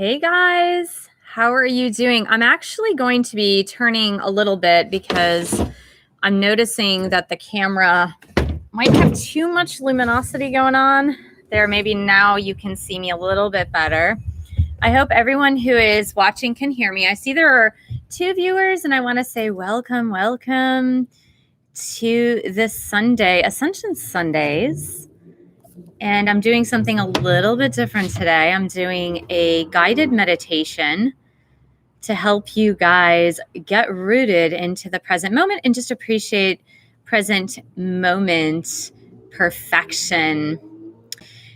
Hey guys, how are you doing? I'm actually going to be turning a little bit because I'm noticing that the camera might have too much luminosity going on. There, maybe now you can see me a little bit better. I hope everyone who is watching can hear me. I see there are 2 viewers and I want to say welcome to this Sunday, Ascension Sundays. And I'm doing something a little bit different today. I'm doing a guided meditation to help you guys get rooted into the present moment and just appreciate present moment perfection.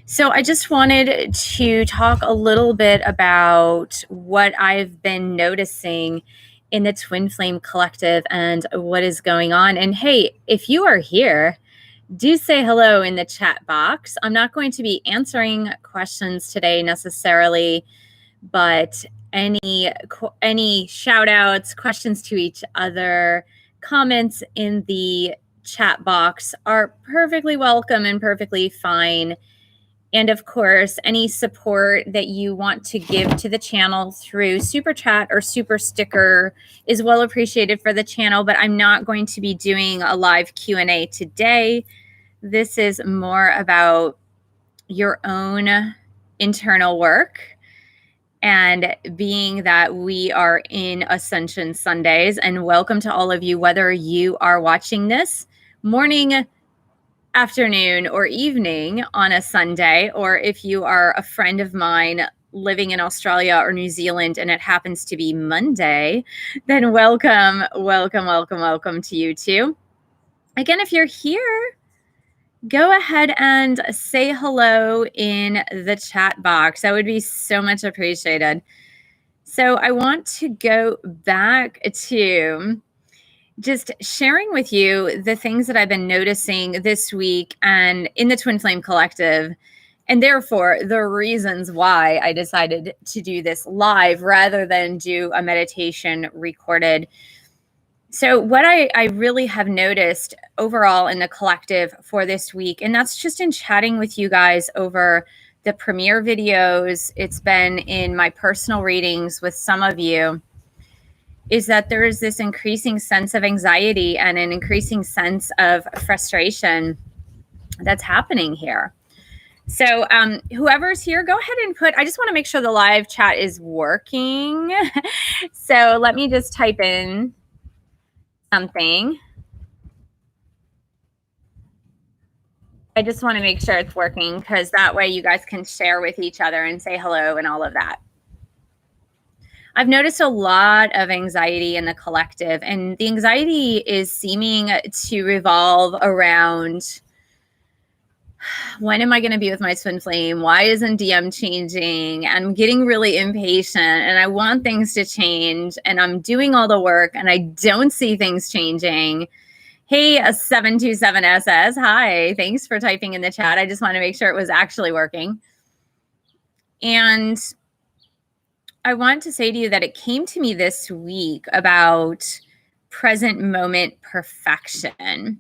So I just wanted to talk a little bit about what I've been noticing in the Twin Flame Collective and what is going on. And hey, if you are here, do say hello in the chat box. I'm not going to be answering questions today necessarily, but any shout outs, questions to each other, comments in the chat box are perfectly welcome and perfectly fine. And of course, any support that you want to give to the channel through super chat or super sticker is well appreciated for the channel, but I'm not going to be doing a live Q&A today. This is more about your own internal work. And being that we are in Ascension Sundays, and welcome to all of you, whether you are watching this morning, afternoon, or evening on a Sunday, or if you are a friend of mine living in Australia or New Zealand and it happens to be Monday, then welcome to you too. Again, if you're here, go ahead and say hello in the chat box. That would be so much appreciated. So I want to go back to just sharing with you the things that I've been noticing this week and in the Twin Flame Collective, and therefore the reasons why I decided to do this live rather than do a meditation recorded. So what I really have noticed overall in the collective for this week, and that's just in chatting with you guys over the premiere videos, it's been in my personal readings with some of you, is that there is this increasing sense of anxiety and an increasing sense of frustration that's happening here. So whoever's here, go ahead and I just want to make sure the live chat is working. So let me just type in something. I just want to make sure it's working because that way you guys can share with each other and say hello and all of that. I've noticed a lot of anxiety in the collective, and the anxiety is seeming to revolve around, when am I going to be with my twin flame? Why isn't DM changing? I'm getting really impatient and I want things to change, and I'm doing all the work and I don't see things changing. Hey, a 727SS. Hi, thanks for typing in the chat. I just want to make sure it was actually working. And I want to say to you that it came to me this week about present moment perfection.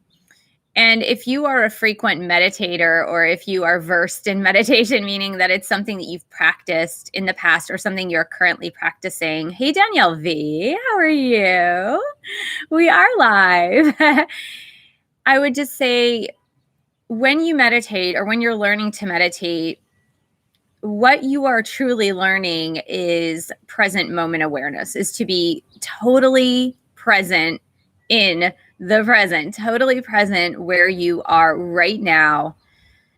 And if you are a frequent meditator, or if you are versed in meditation, meaning that it's something that you've practiced in the past or something you're currently practicing. Hey, Danielle V, how are you? We are live. I would just say, when you meditate or when you're learning to meditate, what you are truly learning is present moment awareness, is to be totally present in the present, totally present where you are right now.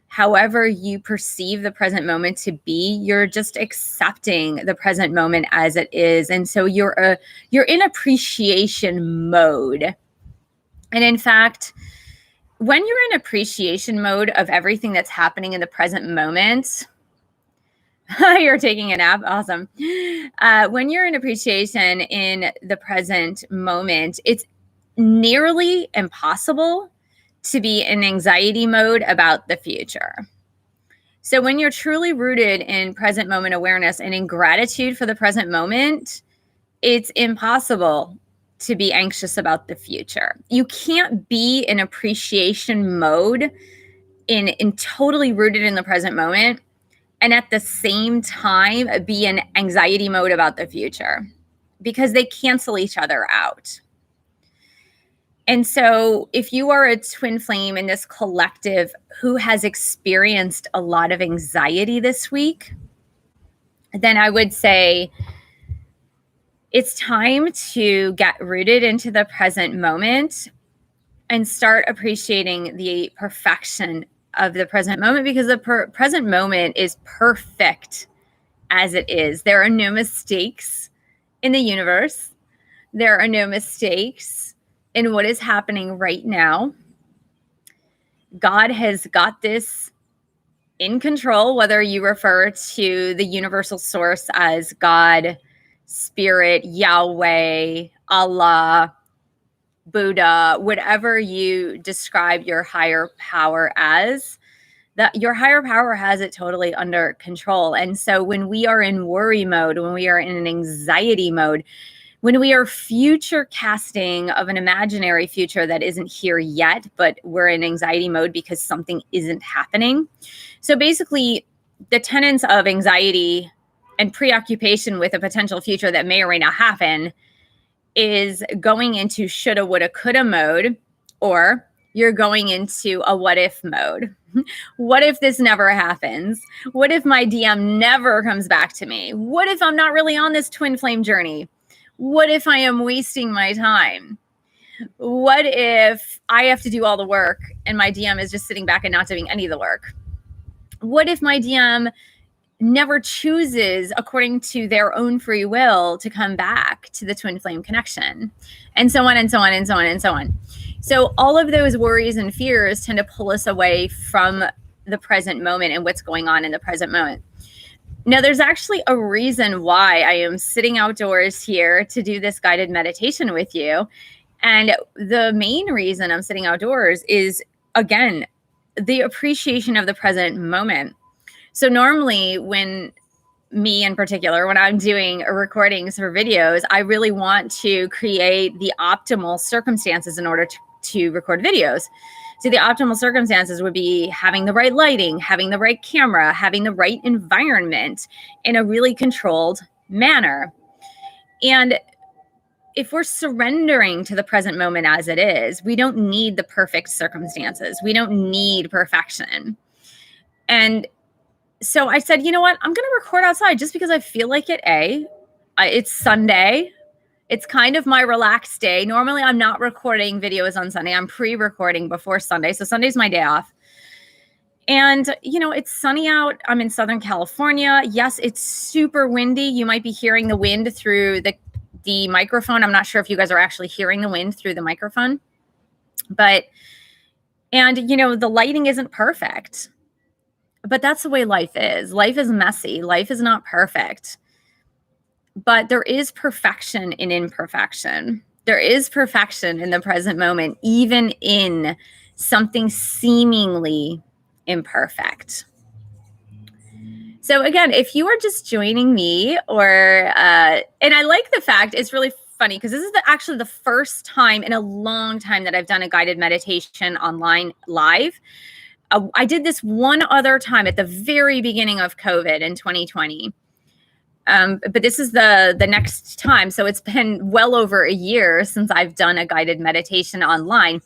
However you perceive the present moment to be, you're just accepting the present moment as it is. And so you're in appreciation mode. And in fact, when you're in appreciation mode of everything that's happening in the present moment, you're taking a nap. Awesome. When you're in appreciation in the present moment, it's nearly impossible to be in anxiety mode about the future. So when you're truly rooted in present moment awareness and in gratitude for the present moment, it's impossible to be anxious about the future. You can't be in appreciation mode in totally rooted in the present moment and at the same time be in anxiety mode about the future, because they cancel each other out. And so if you are a twin flame in this collective who has experienced a lot of anxiety this week, then I would say it's time to get rooted into the present moment and start appreciating the perfection of the present moment, because the present moment is perfect as it is. There are no mistakes in the universe. There are no mistakes in what is happening right now. God has got this in control, whether you refer to the universal source as God, Spirit, Yahweh, Allah, Buddha, whatever you describe your higher power as, that your higher power has it totally under control. And so when we are in worry mode, when we are in an anxiety mode, when we are future casting of an imaginary future that isn't here yet, but we're in anxiety mode because something isn't happening. So basically, the tenets of anxiety and preoccupation with a potential future that may or may not happen is going into shoulda, woulda, coulda mode, or you're going into a what if mode. What if this never happens? What if my DM never comes back to me? What if I'm not really on this twin flame journey? What if I am wasting my time? What if I have to do all the work and my DM is just sitting back and not doing any of the work? What if my DM never chooses, according to their own free will, to come back to the twin flame connection? And so on and so on and so on and so on. So all of those worries and fears tend to pull us away from the present moment and what's going on in the present moment. Now, there's actually a reason why I am sitting outdoors here to do this guided meditation with you. And the main reason I'm sitting outdoors is, again, the appreciation of the present moment. So normally when me in particular, when I'm doing recordings for videos, I really want to create the optimal circumstances in order to record videos. So the optimal circumstances would be having the right lighting, having the right camera, having the right environment in a really controlled manner. And if we're surrendering to the present moment as it is, we don't need the perfect circumstances. We don't need perfection. And so I said, you know what? I'm going to record outside just because I feel like it. It's Sunday. It's kind of my relaxed day. Normally, I'm not recording videos on Sunday. I'm pre-recording before Sunday. So Sunday's my day off. And, you know, it's sunny out. I'm in Southern California. Yes, it's super windy. You might be hearing the wind through the microphone. I'm not sure if you guys are actually hearing the wind through the microphone. And, you know, the lighting isn't perfect. But that's the way life is. Life is messy. Life is not perfect. But there is perfection in imperfection. There is perfection in the present moment, even in something seemingly imperfect. So again, if you are just joining me, and I like the fact, it's really funny because this is actually the first time in a long time that I've done a guided meditation online live. I did this one other time at the very beginning of COVID in 2020. But this is the next time. So it's been well over a year since I've done a guided meditation online.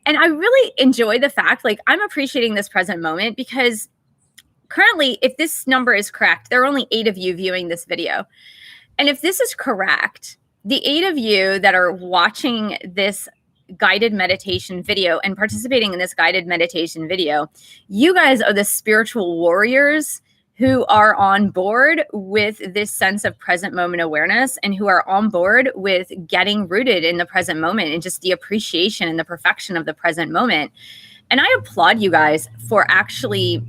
And I really enjoy the fact, like, I'm appreciating this present moment because currently, if this number is correct, there are only 8 of you viewing this video. And if this is correct, the 8 of you that are watching this guided meditation video and participating in this guided meditation video, you guys are the spiritual warriors who are on board with this sense of present moment awareness and who are on board with getting rooted in the present moment and just the appreciation and the perfection of the present moment. And I applaud you guys for actually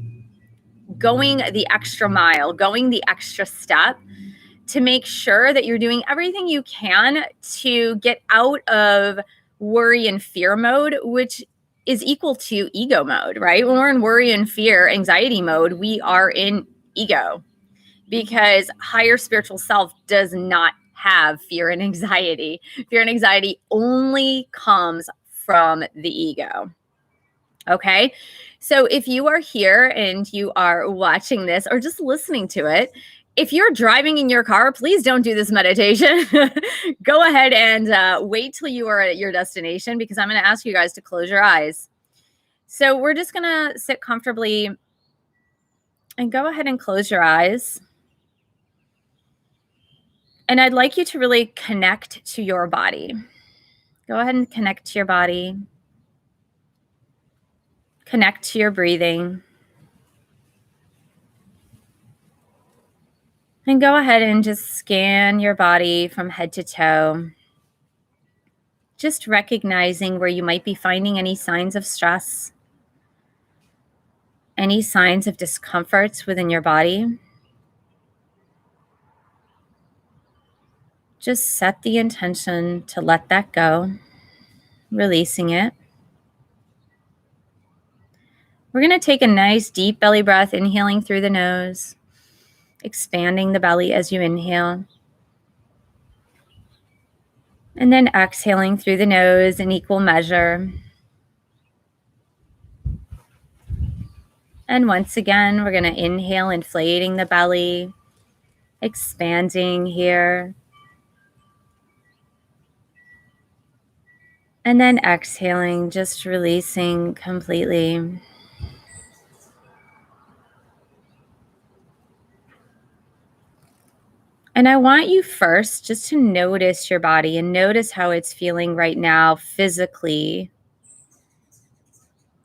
going the extra mile, going the extra step to make sure that you're doing everything you can to get out of worry and fear mode, which is equal to ego mode, right? When we're in worry and fear, anxiety mode, we are in ego, because higher spiritual self does not have fear and anxiety. Fear and anxiety only comes from the ego. Okay. So if you are here and you are watching this or just listening to it, if you're driving in your car, please don't do this meditation. Go ahead and wait till you are at your destination, because I'm going to ask you guys to close your eyes. So we're just going to sit comfortably and go ahead and close your eyes. And I'd like you to really connect to your body. Go ahead and connect to your body. Connect to your breathing. And go ahead and just scan your body from head to toe. Just recognizing where you might be finding any signs of stress, any signs of discomfort within your body. Just set the intention to let that go, releasing it. We're going to take a nice deep belly breath, inhaling through the nose, expanding the belly as you inhale. And then exhaling through the nose in equal measure. And once again, we're going to inhale, inflating the belly, expanding here. And then exhaling, just releasing completely. And I want you first just to notice your body and notice how it's feeling right now physically.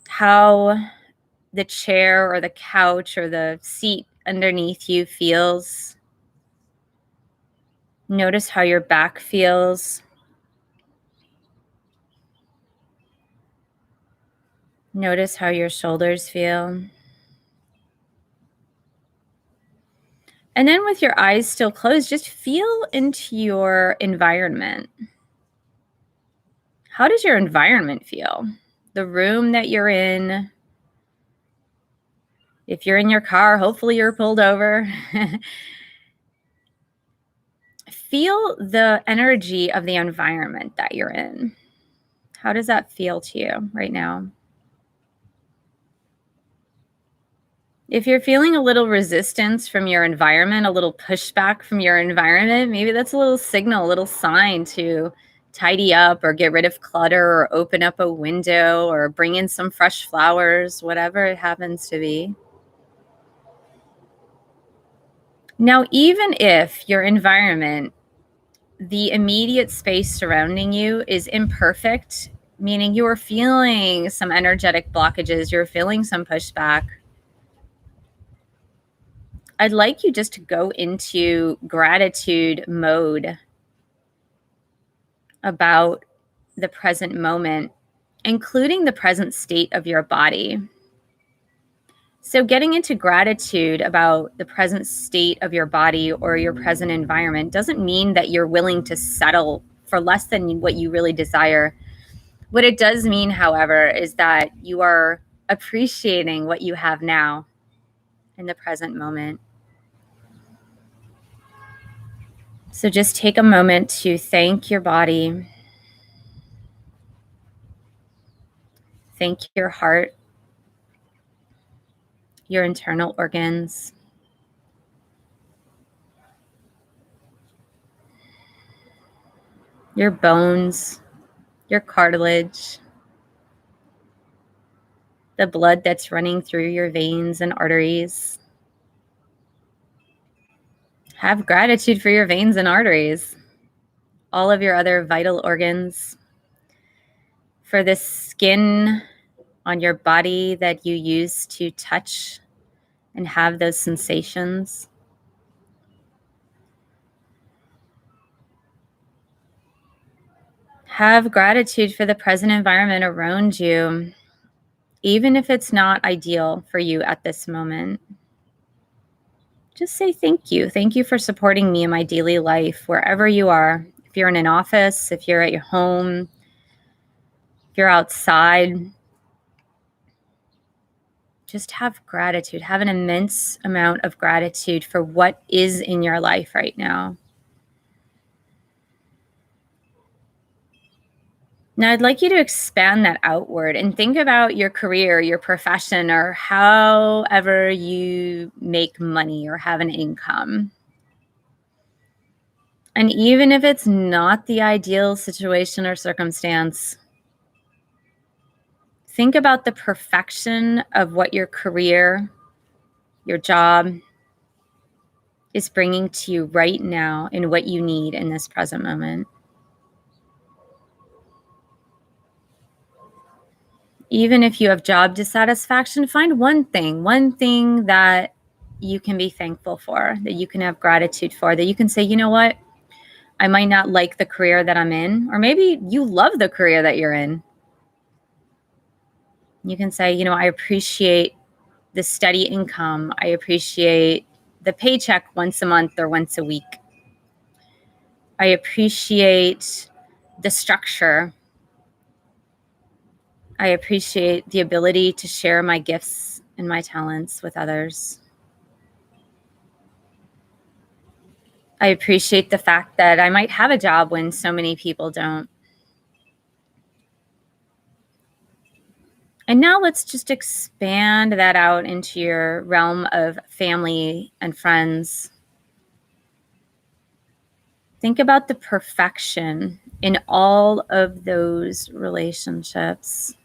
How the chair or the couch or the seat underneath you feels. Notice how your back feels. Notice how your shoulders feel. And then with your eyes still closed, just feel into your environment. How does your environment feel? The room that you're in. If you're in your car, hopefully you're pulled over. Feel the energy of the environment that you're in. How does that feel to you right now? If you're feeling a little resistance from your environment, a little pushback from your environment, maybe that's a little signal, a little sign to tidy up or get rid of clutter or open up a window or bring in some fresh flowers, whatever it happens to be. Now, even if your environment, the immediate space surrounding you, is imperfect, meaning you are feeling some energetic blockages, you're feeling some pushback, I'd like you just to go into gratitude mode about the present moment, including the present state of your body. So getting into gratitude about the present state of your body or your present environment doesn't mean that you're willing to settle for less than what you really desire. What it does mean, however, is that you are appreciating what you have now in the present moment. So just take a moment to thank your body, thank your heart, your internal organs, your bones, your cartilage, the blood that's running through your veins and arteries. Have gratitude for your veins and arteries, all of your other vital organs, for the skin on your body that you use to touch and have those sensations. Have gratitude for the present environment around you, even if it's not ideal for you at this moment. Just say thank you. Thank you for supporting me in my daily life, wherever you are. If you're in an office, if you're at your home, if you're outside, just have gratitude. Have an immense amount of gratitude for what is in your life right now. Now, I'd like you to expand that outward and think about your career, your profession, or however you make money or have an income. And even if it's not the ideal situation or circumstance, think about the perfection of what your career, your job is bringing to you right now and what you need in this present moment. Even if you have job dissatisfaction, find one thing that you can be thankful for, that you can have gratitude for, that you can say, you know what? I might not like the career that I'm in, or maybe you love the career that you're in. You can say, you know, I appreciate the steady income. I appreciate the paycheck once a month or once a week. I appreciate the structure. I appreciate the ability to share my gifts and my talents with others. I appreciate the fact that I might have a job when so many people don't. And now let's just expand that out into your realm of family and friends. Think about the perfection in all of those relationships.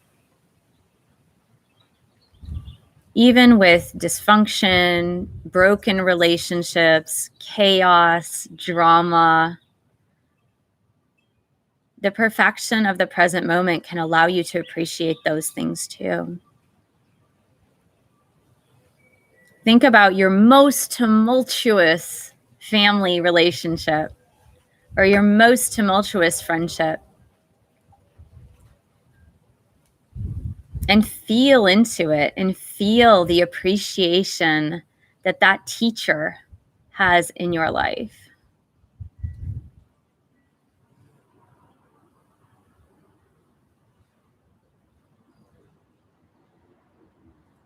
Even with dysfunction, broken relationships, chaos, drama, the perfection of the present moment can allow you to appreciate those things too. Think about your most tumultuous family relationship or your most tumultuous friendship and feel into it and feel the appreciation that that teacher has in your life.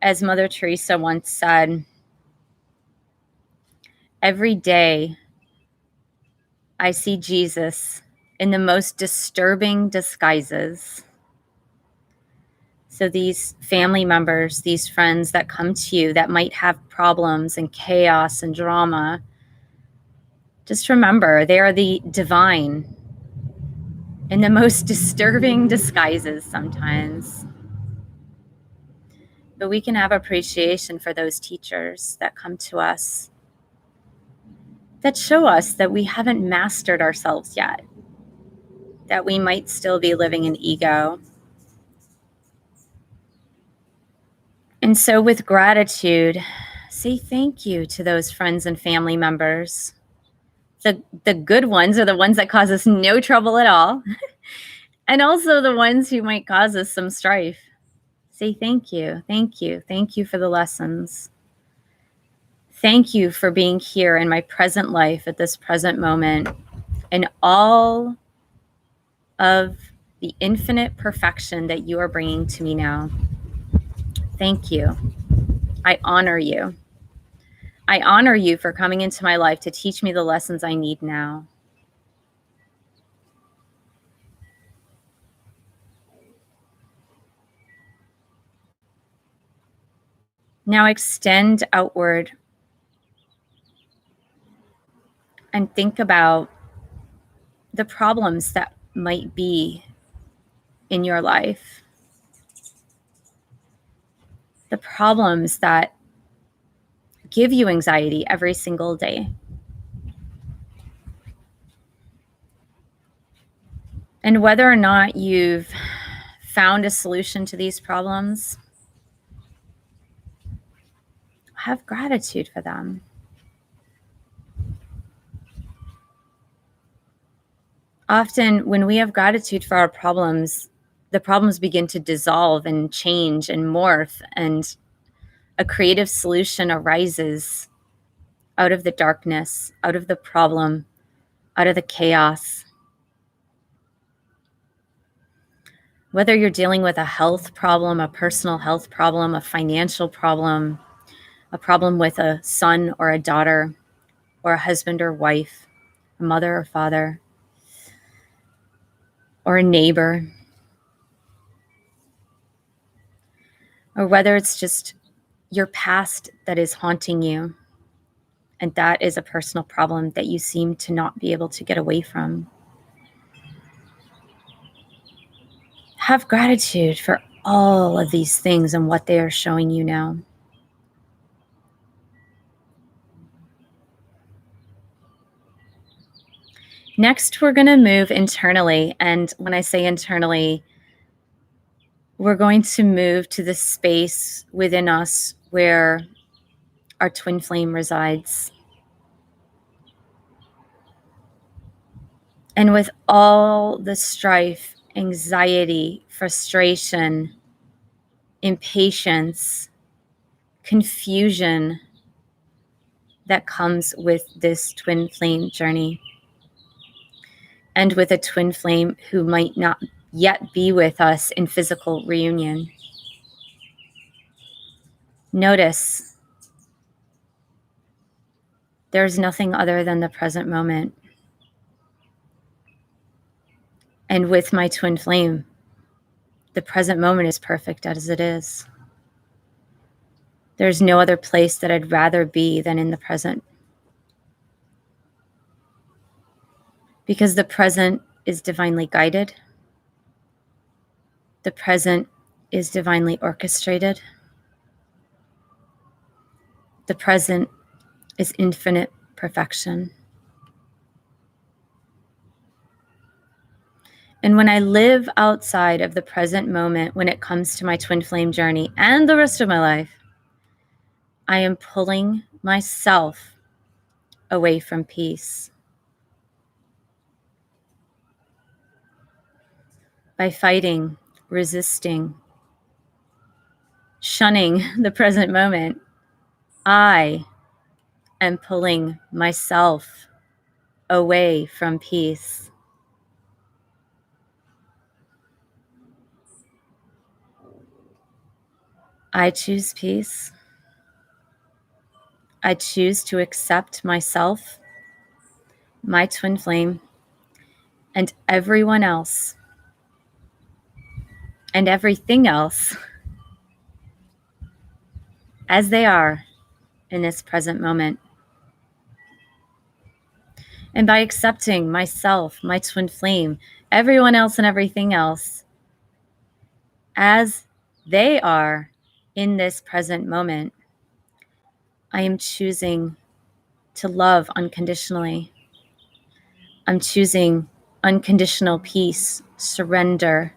As Mother Teresa once said, every day I see Jesus in the most disturbing disguises. So these family members, these friends that come to you that might have problems and chaos and drama, just remember they are the divine in the most disturbing disguises sometimes. But we can have appreciation for those teachers that come to us that show us that we haven't mastered ourselves yet, that we might still be living in ego. And so with gratitude, say thank you to those friends and family members. The good ones are the ones that cause us no trouble at all. And also the ones who might cause us some strife. Say thank you, thank you, thank you for the lessons. Thank you for being here in my present life at this present moment and all of the infinite perfection that you are bringing to me now. Thank you. I honor you. I honor you for coming into my life to teach me the lessons I need now. Now extend outward and think about the problems that might be in your life, the problems that give you anxiety every single day. And whether or not you've found a solution to these problems, have gratitude for them. Often when we have gratitude for our problems, the problems begin to dissolve and change and morph, and a creative solution arises out of the darkness, out of the problem, out of the chaos. Whether you're dealing with a health problem, a personal health problem, a financial problem, a problem with a son or a daughter, or a husband or wife, a mother or father, or a neighbor, or whether it's just your past that is haunting you, and that is a personal problem that you seem to not be able to get away from. Have gratitude for all of these things and what they are showing you now. Next, we're going to move internally. And when I say internally, we're going to move to the space within us where our twin flame resides. And with all the strife, anxiety, frustration, impatience, confusion that comes with this twin flame journey, and with a twin flame who might not yet be with us in physical reunion. Notice there's nothing other than the present moment. And with my twin flame, the present moment is perfect as it is. There's no other place that I'd rather be than in the present. Because the present is divinely guided. The present is divinely orchestrated. The present is infinite perfection. And when I live outside of the present moment, when it comes to my twin flame journey and the rest of my life, I am pulling myself away from peace. By fighting, resisting, shunning the present moment, I am pulling myself away from peace. I choose peace. I choose to accept myself, my twin flame, and everyone else, and everything else as they are in this present moment. And by accepting myself, my twin flame, everyone else and everything else as they are in this present moment, I am choosing to love unconditionally. I'm choosing unconditional peace, surrender,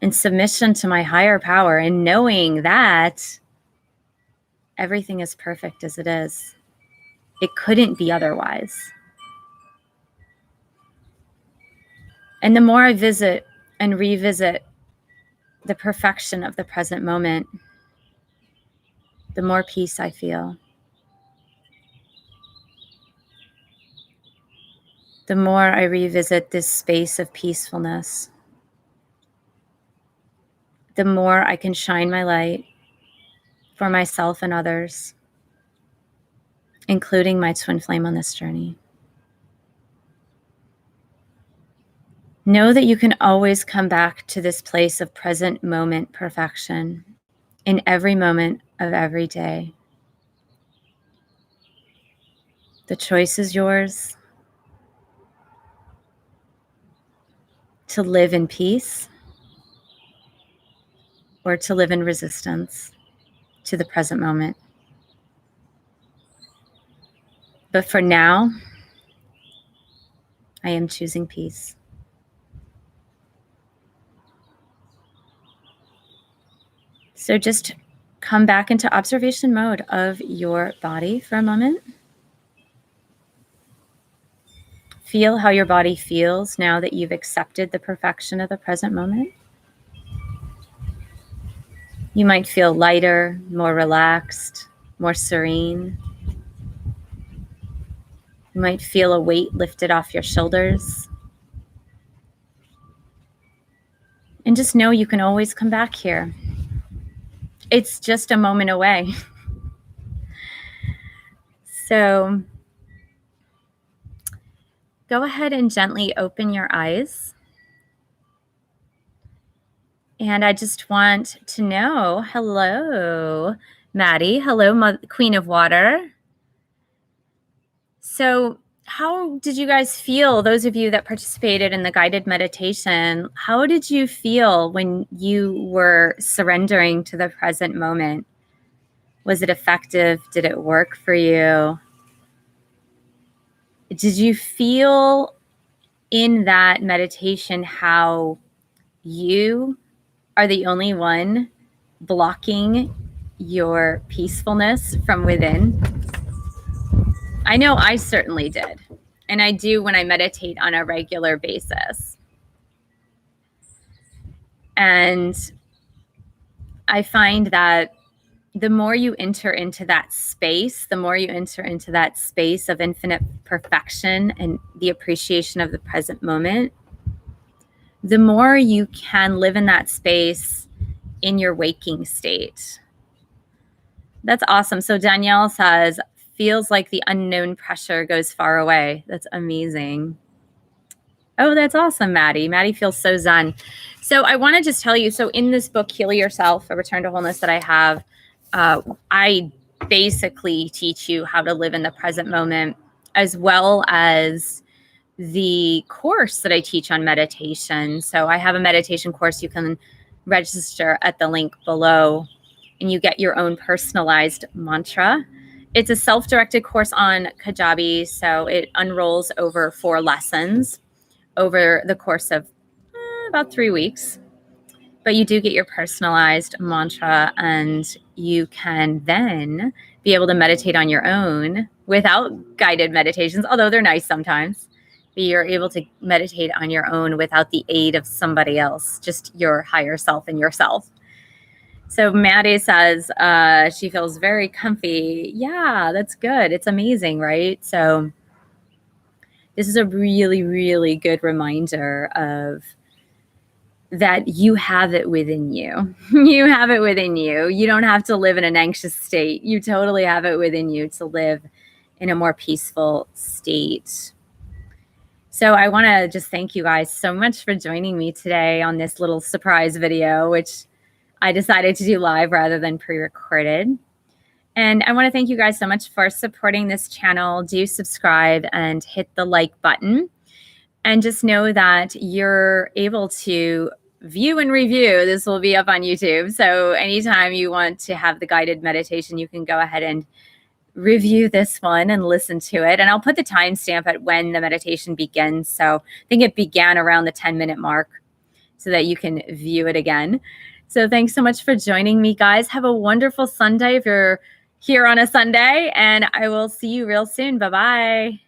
and submission to my higher power, and knowing that everything is perfect as it is. It couldn't be otherwise. And the more I visit and revisit the perfection of the present moment, the more peace I feel. The more I revisit this space of peacefulness, the more I can shine my light for myself and others, including my twin flame on this journey. Know that you can always come back to this place of present moment perfection in every moment of every day. The choice is yours to live in peace or to live in resistance to the present moment. But for now, I am choosing peace. So just come back into observation mode of your body for a moment. Feel how your body feels now that you've accepted the perfection of the present moment. You might feel lighter, more relaxed, more serene. You might feel a weight lifted off your shoulders. And just know you can always come back here. It's just a moment away. So go ahead and gently open your eyes. And I just want to know, hello, Maddie. Hello, Queen of Water. So how did you guys feel, those of you that participated in the guided meditation, how did you feel when you were surrendering to the present moment? Was it effective? Did it work for you? Did you feel in that meditation how you are the only one blocking your peacefulness from within? I know I certainly did. And I do when I meditate on a regular basis. And I find that the more you enter into that space, the more you enter into that space of infinite perfection and the appreciation of the present moment, the more you can live in that space in your waking state. That's awesome. So Danielle says, feels like the unknown pressure goes far away. That's amazing. Oh, that's awesome, Maddie. Maddie feels so zen. So I want to just tell you, so in this book, Heal Yourself, A Return to Wholeness that I have, I basically teach you how to live in the present moment, as well as the course that I teach on meditation. So I have a meditation course. You can register at the link below and you get your own personalized mantra. It's a self-directed course on Kajabi. So it unrolls over 4 lessons over the course of about 3 weeks. But you do get your personalized mantra, and you can then be able to meditate on your own without guided meditations, although they're nice sometimes. But you're able to meditate on your own without the aid of somebody else, just your higher self and yourself. So Maddie says she feels very comfy. Yeah, that's good. It's amazing, right? So this is a really, really good reminder of that you have it within you. You have it within you. You don't have to live in an anxious state. You totally have it within you to live in a more peaceful state. So I want to just thank you guys so much for joining me today on this little surprise video, which I decided to do live rather than pre-recorded. And I want to thank you guys so much for supporting this channel. Do subscribe and hit the like button. And just know that you're able to view and review. This will be up on YouTube. So anytime you want to have the guided meditation, you can go ahead and review this one and listen to it. And I'll put the timestamp at when the meditation begins. So I think it began around the 10-minute mark so that you can view it again. So thanks so much for joining me, guys. Have a wonderful Sunday if you're here on a Sunday, and I will see you real soon. Bye-bye.